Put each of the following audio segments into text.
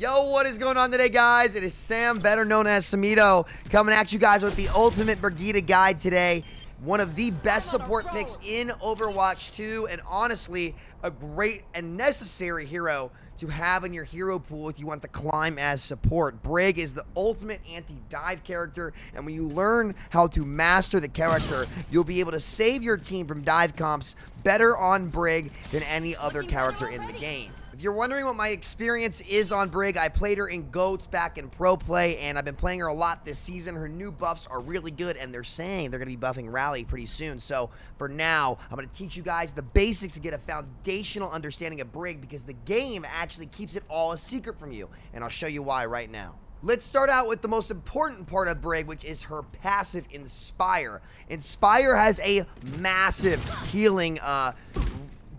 Yo, what is going on today, guys? It is Sam, better known as Samito, coming at you guys with the ultimate Brigitte guide today. One of the best support picks in Overwatch 2, and honestly, a great and necessary hero to have in your hero pool if you want to climb as support. Brig is the ultimate anti-dive character, and when you learn how to master the character, you'll be able to save your team from dive comps better on Brig than any other character in the game. If you're wondering what my experience is on Brig, I played her in GOATS back in Pro Play, and I've been playing her a lot this season. Her new buffs are really good, and they're saying they're going to be buffing Rally pretty soon. So for now, I'm going to teach you guys the basics to get a foundational understanding of Brig, because the game actually keeps it all a secret from you, and I'll show you why right now. Let's start out with the most important part of Brig, which is her passive Inspire. Inspire has a massive healing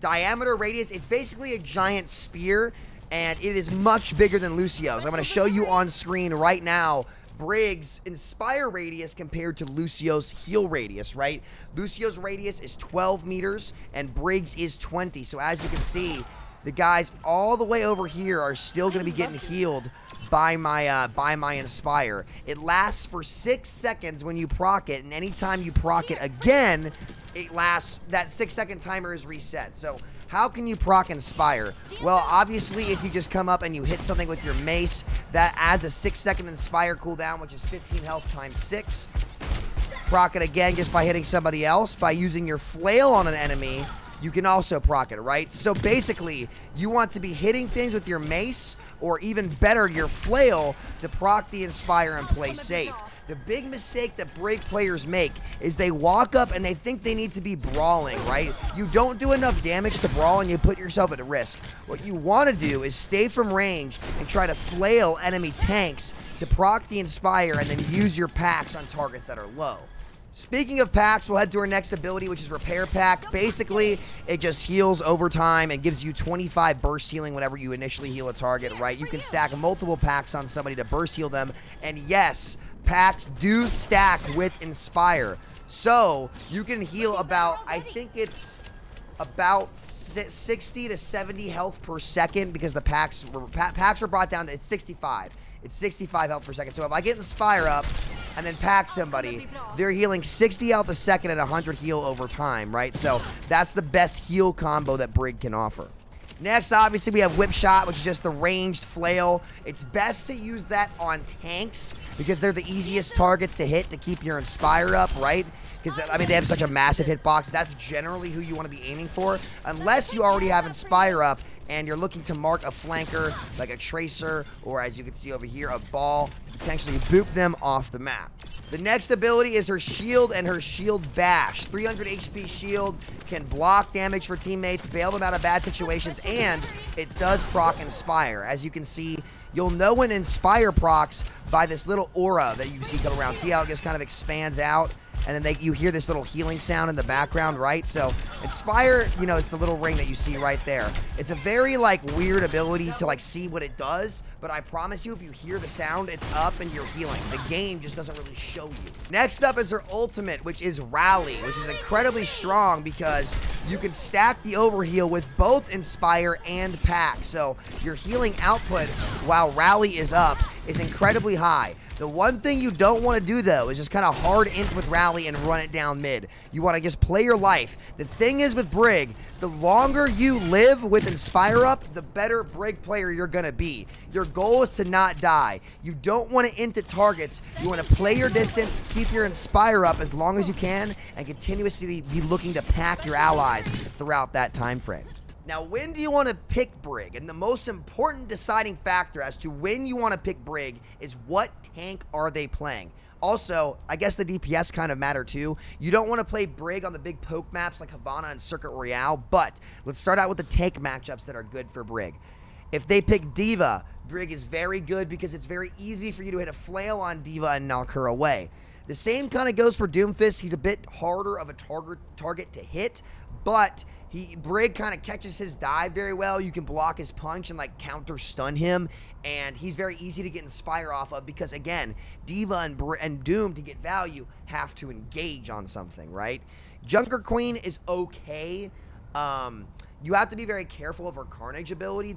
diameter radius. It's basically a giant spear, and it is much bigger than Lucio's. I'm going to show you on screen right now Brig's Inspire radius compared to Lucio's heal radius, right? Lucio's radius is 12 meters, and Brig's is 20. So as you can see, the guys all the way over here are still going to be getting healed by my Inspire. It lasts for 6 seconds when you proc it, and anytime you proc it again, it lasts, that 6-second timer is reset. So how can you proc Inspire? Well, obviously, if you just come up and you hit something with your mace, that adds a 6-second Inspire cooldown, which is 15 health times 6. Proc it again just by hitting somebody else. By using your flail on an enemy, you can also proc it, right? So basically, you want to be hitting things with your mace, or even better, your flail, to proc the Inspire and play safe. The big mistake that Brig players make is they walk up and they think they need to be brawling, right? You don't do enough damage to brawl, and you put yourself at risk. What you want to do is stay from range and try to flail enemy tanks to proc the Inspire, and then use your packs on targets that are low. Speaking of packs, we'll head to our next ability, which is Repair Pack. Basically, it just heals over time and gives you 25 burst healing whenever you initially heal a target, right? You can stack multiple packs on somebody to burst heal them, and yes, packs do stack with Inspire. So you can heal about, I think it's about 60 to 70 health per second, because the packs were brought down to, it's 65. It's 65 health per second. So if I get Inspire up and then pack somebody, they're healing 60 health a second at 100 heal over time, right? So that's the best heal combo that Brig can offer. Next, obviously, we have Whip Shot, which is just the ranged flail. It's best to use that on tanks, because they're the easiest targets to hit to keep your Inspire up, right? Because, I mean, they have such a massive hitbox. That's generally who you want to be aiming for, unless you already have Inspire up and you're looking to mark a flanker, like a Tracer, or as you can see over here, a ball, to potentially boop them off the map. The next ability is her Shield and her Shield Bash. 300 HP Shield can block damage for teammates, bail them out of bad situations, and it does proc Inspire. As you can see, you'll know when Inspire procs by this little aura that you see come around. See how it just kind of expands out? And then you hear this little healing sound in the background, right? So Inspire, you know, it's the little ring that you see right there. It's a very, like, weird ability to, like, see what it does, but I promise you, if you hear the sound, it's up and you're healing. The game just doesn't really show you. Next up is her ultimate, which is Rally, which is incredibly strong because you can stack the overheal with both Inspire and Pack. So your healing output while Rally is up is incredibly high. The one thing you don't want to do, though, is just kind of hard int with Rally and run it down mid. You want to just play your life. The thing is with Brig, the longer you live with Inspire up, the better Brig player you're going to be. Your goal is to not die. You don't want to int at targets. You want to play your distance, keep your Inspire up as long as you can, and continuously be looking to pack your allies throughout that time frame. Now, when do you want to pick Brig? And the most important deciding factor as to when you want to pick Brig is what tank are they playing. Also, I guess the DPS kind of matter too. You don't want to play Brig on the big poke maps like Havana and Circuit Royale, but let's start out with the tank matchups that are good for Brig. If they pick Diva, Brig is very good because it's very easy for you to hit a flail on Diva and knock her away. The same kind of goes for Doomfist. He's a bit harder of a target to hit, but Brig kind of catches his dive very well. You can block his punch and, like, counter stun him, and he's very easy to get Inspire off of because, again, Diva and Doom, to get value, have to engage on something, right? Junker Queen is okay. You have to be very careful of her Carnage ability.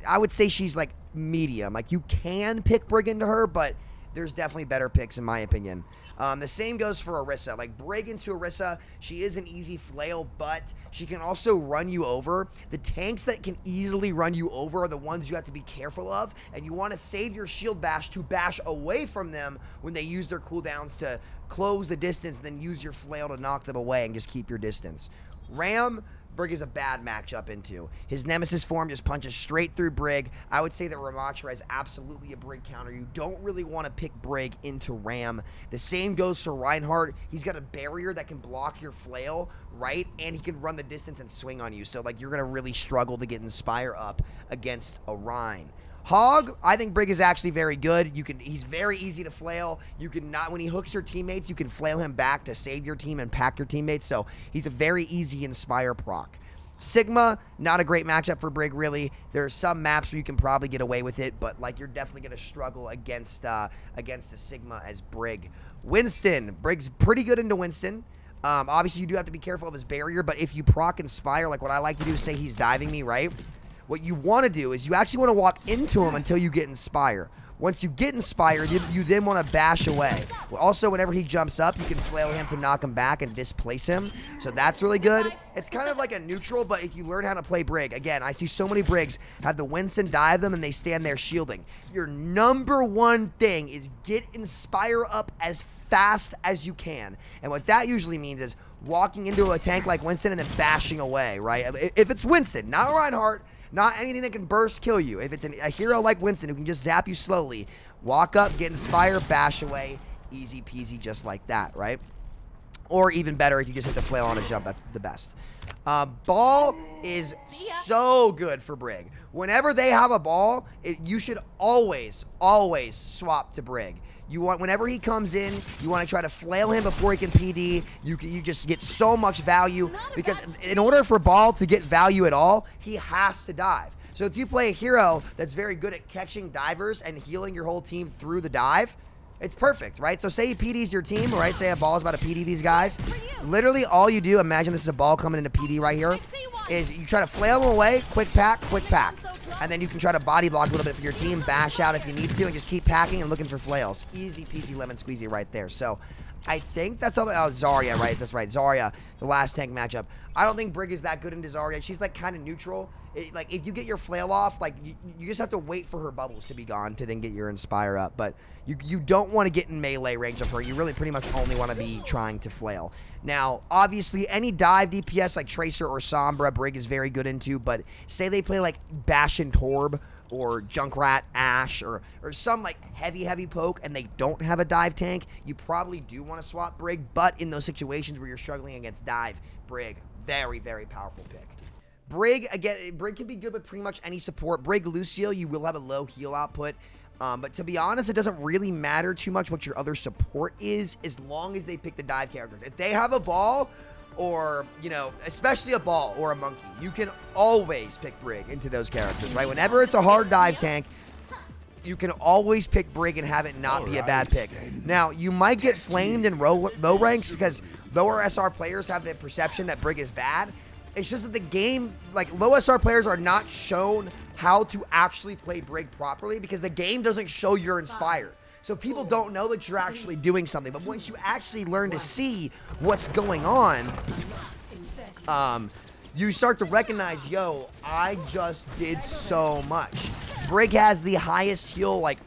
I would say she's like medium. Like you can pick Brig into her, but there's definitely better picks in my opinion. The same goes for Orisa. Like Brig into Orisa, she is an easy flail, but she can also run you over. The tanks that can easily run you over are the ones you have to be careful of, and you want to save your shield bash to bash away from them when they use their cooldowns to close the distance, then use your flail to knock them away and just keep your distance. Ram, Brig is a bad matchup into. His Nemesis form just punches straight through Brig. I would say that Ramattra is absolutely a Brig counter. You don't really want to pick Brig into Ram. The same goes for Reinhardt. He's got a barrier that can block your flail, right? And he can run the distance and swing on you. So, like, you're going to really struggle to get Inspire up against a Rein. Hog, I think Brig is actually very good. He's very easy to flail. When he hooks your teammates, you can flail him back to save your team and pack your teammates. So he's a very easy Inspire proc. Sigma, not a great matchup for Brig, really. There are some maps where you can probably get away with it, but like you're definitely going to struggle against the Sigma as Brig. Winston, Brig's pretty good into Winston. Obviously, you do have to be careful of his barrier, but if you proc Inspire, like what I like to do is say he's diving me, right? What you want to do is you actually want to walk into him until you get Inspire. Once you get Inspired, you then want to bash away. Also, whenever he jumps up, you can flail him to knock him back and displace him. So that's really good. It's kind of like a neutral, but if you learn how to play Brig, again, I see so many Brigs have the Winston dive them and they stand there shielding. Your number one thing is get Inspire up as fast as you can. And what that usually means is walking into a tank like Winston and then bashing away, right? If it's Winston, not Reinhardt, not anything that can burst kill you. If it's a hero like Winston who can just zap you slowly, walk up, get Inspire, bash away, easy peasy just like that, right? Or even better, if you just hit the flail on a jump, that's the best. Ball is so good for Brig. Whenever they have a ball, you should always swap to Brig. Whenever he comes in, you want to try to flail him before he can PD. You just get so much value because in order for Ball to get value at all, he has to dive. So if you play a hero that's very good at catching divers and healing your whole team through the dive, it's perfect, right? So say he PDs your team, right? Say a Ball is about to PD these guys. Literally all you do, imagine this is a Ball coming into PD right here, is you try to flail him away, quick pack. And then you can try to body block a little bit for your team, bash out if you need to, and just keep packing and looking for flails. Easy peasy lemon squeezy right there. So I think that's all. Oh, Zarya, right? That's right. Zarya, the last tank matchup. I don't think Brig is that good into Zarya. She's like kind of neutral. Like if you get your flail off, like you just have to wait for her bubbles to be gone to then get your Inspire up. But you don't want to get in melee range of her. You really pretty much only want to be trying to flail. Now, obviously, any dive DPS like Tracer or Sombra, Brig is very good into. But say they play like Bash and Torb or Junkrat, Ashe, or some like heavy poke, and they don't have a dive tank, you probably do want to swap Brig. But in those situations where you're struggling against dive, Brig, very powerful pick. Brig, again, Brig can be good with pretty much any support. Brig, Lucio, you will have a low heal output. But to be honest, it doesn't really matter too much what your other support is as long as they pick the dive characters. If they have a Ball, or, you know, especially a Ball or a Monkey, you can always pick Brig into those characters, right? Whenever it's a hard dive tank, you can always pick Brig and have it not be a bad pick. Now, you might get flamed in low ranks because lower SR players have the perception that Brig is bad. It's just that the game, like, low SR players are not shown how to actually play Brig properly because the game doesn't show you're Inspired. So people don't know that you're actually doing something. But once you actually learn to see what's going on, you start to recognize, yo, I just did so much. Brig has the highest heal, like,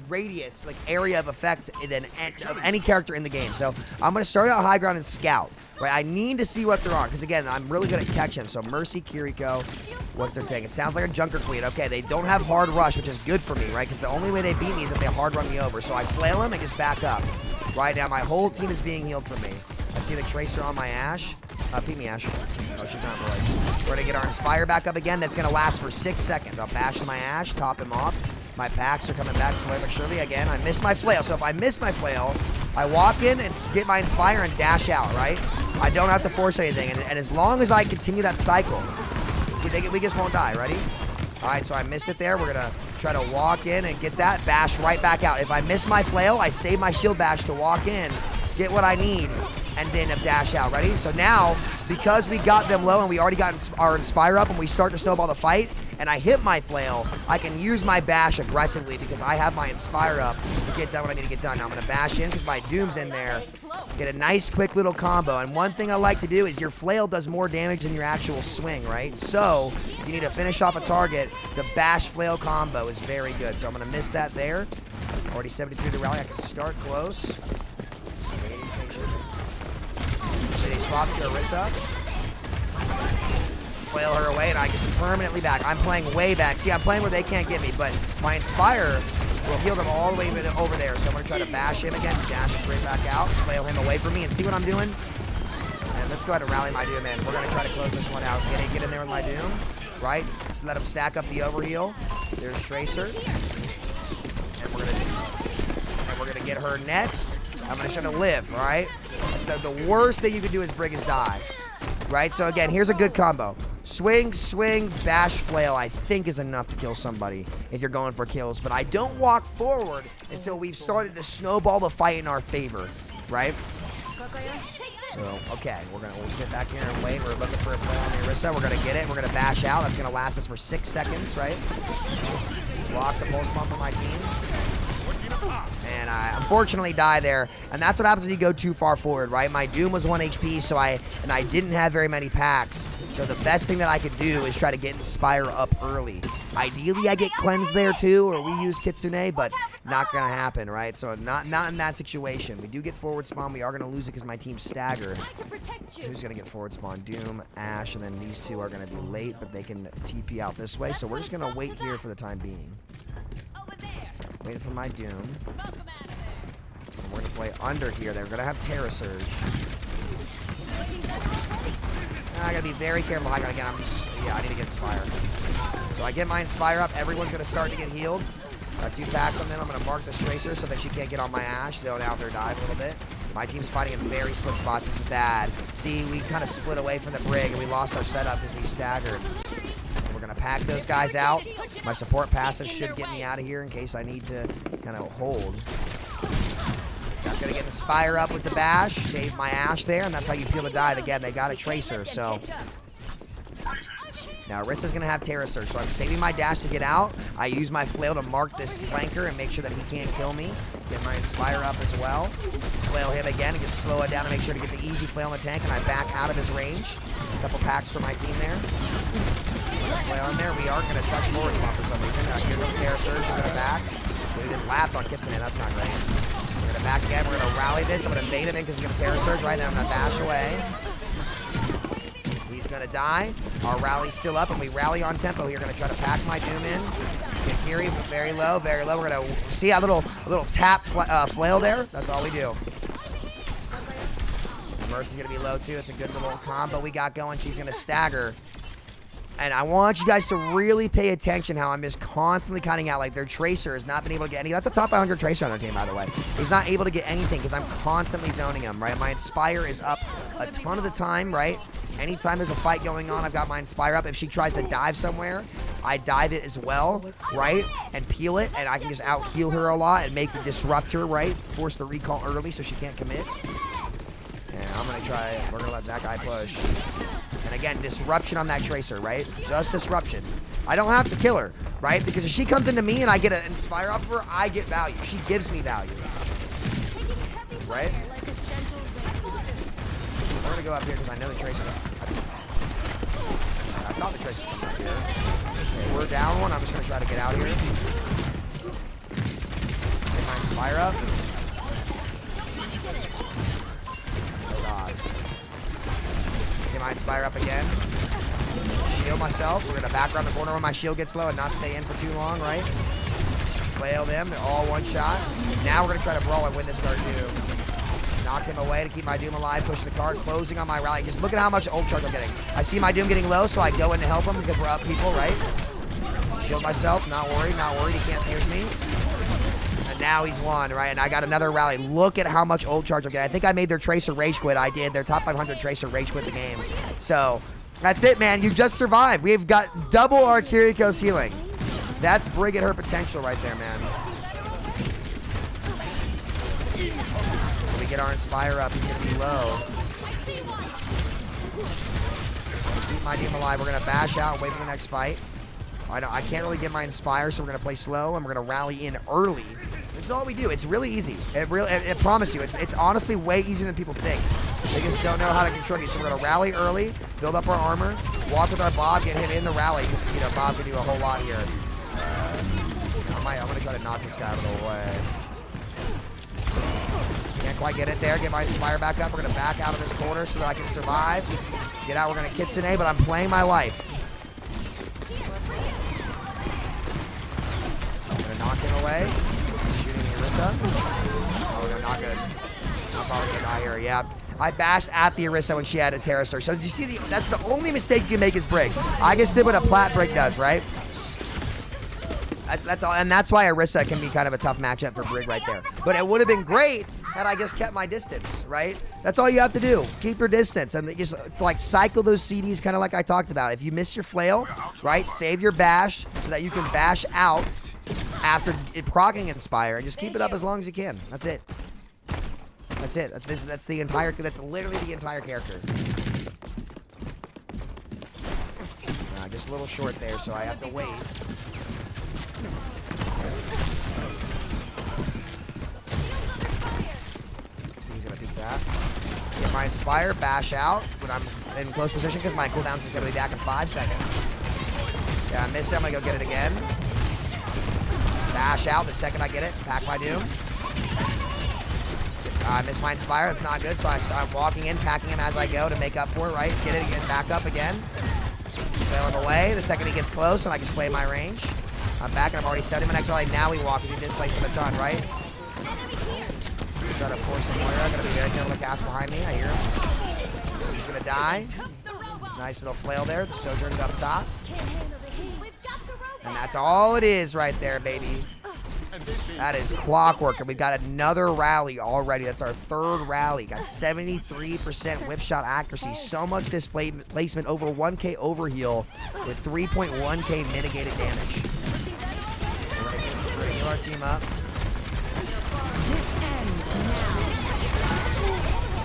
radius, like, area of effect than of any character in the game. So I'm going to start out high ground and scout. Right, I need to see what they're on, because again, I'm really good at catching. So Mercy, Kiriko, what's their tank? It sounds like a Junker Queen. Okay, they don't have hard rush, which is good for me, right? Because the only way they beat me is if they hard run me over. So I flail them and just back up. Right now, my whole team is being healed for me. I see the Tracer on my Ashe. Beat me, Ashe. Oh, she's not boys. We're gonna get our Inspire back up again. That's gonna last for 6 seconds. I'll bash my Ashe, top him off. My packs are coming back slowly but surely. Again, I missed my flail. So if I miss my flail, I walk in and get my Inspire and dash out, right? I don't have to force anything. And as long as I continue that cycle, we just won't die. Ready? All right, so I missed it there. We're going to try to walk in and get that, bash right back out. If I miss my flail, I save my shield bash to walk in, get what I need, and then a dash out. Ready? So now, because we got them low and we already got our Inspire up and we start to snowball the fight, and I hit my flail, I can use my bash aggressively because I have my Inspire up to get done what I need to get done. Now I'm going to bash in because my Doom's in there. Get a nice, quick little combo. And one thing I like to do is your flail does more damage than your actual swing, right? So if you need to finish off a target, the bash flail combo is very good. So I'm going to miss that there. Already 73 the rally. I can start close. So they swap to Orisa. Flail her away, and I just permanently back. I'm playing way back. See, I'm playing where they can't get me, but my Inspire will heal them all the way over there. So I'm going to try to bash him again, dash straight back out, flail him away from me, and see what I'm doing? And let's go ahead and rally my Doom in. We're going to try to close this one out. Get in there with my Doom, right? Just let him stack up the overheal. There's Tracer. And we're going to get her next. I'm going to try to live, right? So the worst thing you can do is Brigitte die. Right, so again, here's a good combo. Swing, swing, bash, flail, I think is enough to kill somebody if you're going for kills. But I don't walk forward until we've started to snowball the fight in our favor, right? So, okay, we'll sit back here and wait. We're looking for a play on the Orisa. We're going to get it. We're going to bash out. That's going to last us for 6 seconds, right? Block the pulse pump for my team. And I unfortunately die there. And that's what happens when you go too far forward, right? My Doom was 1 HP, so I didn't have very many packs. So the best thing that I could do is try to get Inspire up early. Ideally, I get Cleanse there too, or we use Kitsune, but not going to happen, right? So not in that situation. We do get forward spawn. We are going to lose it because my team's staggered. Who's going to get forward spawn? Doom, Ashe, and then these two are going to be late, but they can TP out this way. So we're just going to wait here for the time being. Waiting for my Doom. We're going to play under here. They're going to have Terra Surge. I got to be very careful. I need to get Inspire. So I get my Inspire up. Everyone's going to start to get healed. Got 2 packs on them. I'm going to mark this Tracer so that she can't get on my Ashe. They'll out there dive a little bit. My team's fighting in very split spots. This is bad. See, we kind of split away from the Brig, and we lost our setup because we staggered. We're going to pack those guys out. My support passive should get me out of here in case I need to kind of hold. That's going to get the Inspire up with the bash. Save my Ashe there, and that's how you feel the dive. Again, they got a Tracer, so... Now, Orisa's going to have Terra Surge, so I'm saving my dash to get out. I use my flail to mark this flanker and make sure that he can't kill me. Get my Inspire up as well. Flail him again and just slow it down to make sure to get the easy flail in the tank, and I back out of his range. A couple packs for my team there. Flail in there. We aren't going to touch forward spot for some reason. Here goes Terra Surge. We're going to back. We didn't laugh on Kitsune. That's not great. We're going to back again. We're going to rally this. I'm going to bait him in because he's going to Terra Surge. Right now, I'm going to bash away. He's going to die. Our rally's still up, and we rally on tempo here. Going to try to pack my Doom in. Get Fury very low, very low. We're going to see a little tap flail there. That's all we do. Mercy's going to be low, too. It's a good little combo we got going. She's going to stagger. And I want you guys to really pay attention how I'm just constantly cutting out. Like, their Tracer has not been able to get any. That's a top 500 Tracer on their team, by the way. He's not able to get anything because I'm constantly zoning him, right? My Inspire is up a ton of the time, right? Anytime there's a fight going on, I've got my Inspire up. If she tries to dive somewhere, I dive it as well, right? And peel it, and I can just out-heal her a lot and make the disrupt her, right? Force the recall early so she can't commit. And I'm going to try, we're going to let that guy push. And again, disruption on that Tracer, right? Just disruption. I don't have to kill her, right? Because if she comes into me and I get an Inspire off of her, I get value. She gives me value. Right? We're going to go up here because I know the Tracer. I thought the Tracer was up here. Okay, we're down one. I'm just going to try to get out here. Get my Inspire up. My Inspire up again. Shield myself. We're going to back around the corner when my shield gets low and not stay in for too long, right? Flail them. They're all one shot. Now we're going to try to brawl and win this with our Doom. Knock him away to keep my Doom alive. Push the card. Closing on my rally. Just look at how much ult charge I'm getting. I see my Doom getting low, so I go in to help him because we're up people, right? Shield myself. Not worried. Not worried. He can't pierce me. Now he's won, right? And I got another rally. Look at how much ult charge I'm getting. I think I made their Tracer rage quit. I did. Their top 500 Tracer rage quit the game. So, that's it, man. You just survived. We've got double our Kiriko's healing. That's Brigitte her potential right there, man. When we get our Inspire up, he's going to be low. Keep my Doom alive. We're going to bash out and wait for the next fight. I can't really get my Inspire, so we're going to play slow, and we're going to rally in early. This is all we do. It's really easy. I promise you, it's honestly way easier than people think. They just don't know how to contribute. So we're going to rally early, build up our armor, walk with our Bob, get him in the rally. Because, you know, Bob can do a whole lot here. I'm going to try to knock this guy out of the way. Can't quite get it there. Get my Inspire back up. We're going to back out of this corner so that I can survive. Get out. We're going to Kitsune, but I'm playing my life. I'm going to knock him away. Shooting the Orisa. Oh, no, not good. I'm probably going to die here. Yeah. I bashed at the Orisa when she had a Terra Surge. So did you see, that's the only mistake you can make is Brig. I just did what a Plat Brig does, right? That's all, and that's why Orisa can be kind of a tough matchup for Brig right there. But it would have been great had I just kept my distance, right? That's all you have to do. Keep your distance and just like cycle those CDs kind of like I talked about. If you miss your flail, right, save your bash so that you can bash out after it proccing Inspire and just keep it up as long as you can. That's it. That's it. That's the entire. That's literally the entire character. Just a little short there, so I have to wait. He's gonna peek that. Get my Inspire, bash out when I'm in close position because my cooldown is gonna be back in 5 seconds. Yeah, I missed it. I'm gonna go get it again. Bash out the second I get it. Pack my Doom. I missed my Inspire. That's not good. So I start walking in, packing him as I go to make up for it, right? Get it again, back up again. Flail him away. The second he gets close, and I just play my range. I'm back, and I've already set him. And next rally, now we walk. We displace him a ton, right? Try to force the Moira. I'm going to be very careful to cast behind me. I hear him. He's going to die. Nice little flail there. The Sojourn's up top. And that's all it is right there, baby. That is clockwork, and we've got another rally already. That's our 3rd rally. Got 73% whip shot accuracy. So much displacement, over 1k overheal with 3.1k mitigated damage. We're going to heal our team up.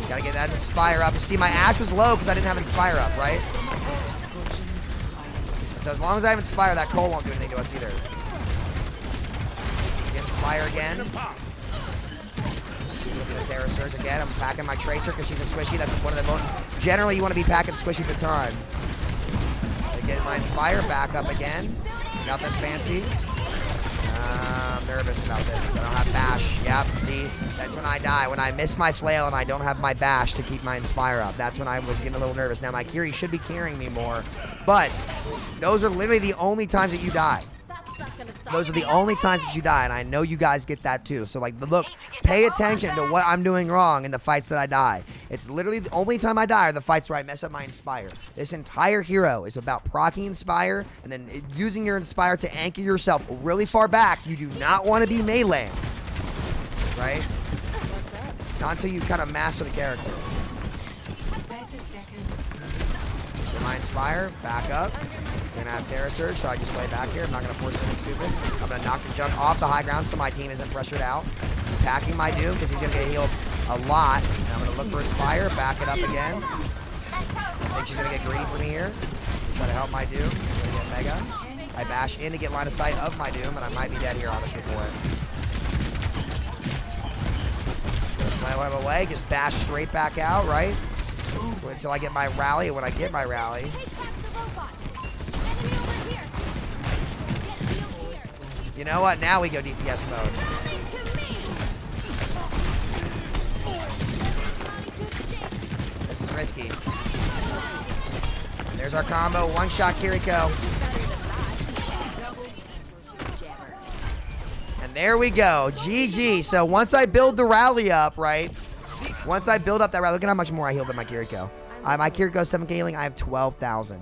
Got to get that Inspire up. You see, my Ashe was low because I didn't have Inspire up, right? So as long as I have Inspire, that Cole won't do anything to us either. Inspire again. Terra Surge again. I'm packing my Tracer because she's a squishy. That's one of the most. Generally, you want to be packing squishies a ton. Get my Inspire back up again. Nothing fancy. I'm nervous about this because I don't have Bash. Yep, see, that's when I die. When I miss my flail and I don't have my Bash to keep my Inspire up. That's when I was getting a little nervous. Now, my Kiri should be carrying me more. But those are literally the only times that you die. Those are the only times that you die, and I know you guys get that too. So, like, look, pay attention to what I'm doing wrong in the fights that I die. It's literally the only time I die are the fights where I mess up my Inspire. This entire hero is about proccing Inspire and then using your Inspire to anchor yourself really far back. You do not want to be melee, right? Not until you kind of master the character. Get my Inspire, back up. We're going to have Terra Surge, so I just play back here. I'm not going to force anything stupid. I'm going to knock the junk off the high ground so my team isn't pressured out. I'm packing my Doom because he's going to get healed a lot. And I'm going to look for Inspire, back it up again. I think she's going to get greedy for me here. Try to help my Doom. I'm going to get Mega. I bash in to get line of sight of my Doom, and I might be dead here, honestly, for it. Play him away, just bash straight back out, right? Until I get my rally. When I get my rally, you know what? Now we go DPS mode. This is risky. There's our combo. One-shot Kiriko. And there we go. GG. So once I build the rally up, right? Once I build up that rally, look at how much more I healed than my Kiriko. My Kiriko 7k healing, I have 12,000.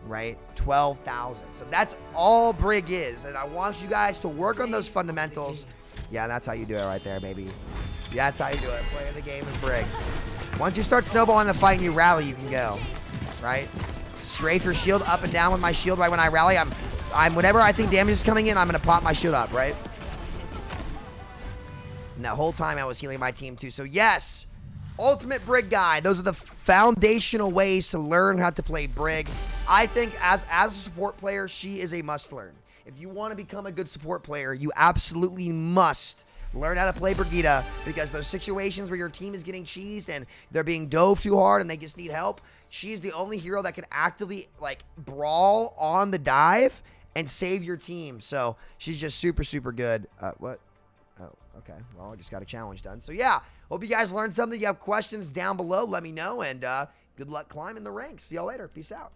Right? 12,000. So that's all Brig is. And I want you guys to work on those fundamentals. Yeah, that's how you do it right there, baby. Yeah, that's how you do it. Play the game as Brig. Once you start snowballing the fight and you rally, you can go. Right? Strafe your shield up and down with my shield right when I rally. I'm whenever I think damage is coming in, I'm going to pop my shield up, right? And that whole time I was healing my team too. So yes, Ultimate Brig Guide. Those are the foundational ways to learn how to play Brig. I think as a support player, she is a must learn. If you want to become a good support player, you absolutely must learn how to play Brigitte, because those situations where your team is getting cheesed and they're being dove too hard and they just need help, she's the only hero that can actively like brawl on the dive and save your team. So she's just super, super good. What? Oh, okay. Well, I just got a challenge done. So yeah, hope you guys learned something. If you have questions down below, let me know, and good luck climbing the ranks. See y'all later. Peace out.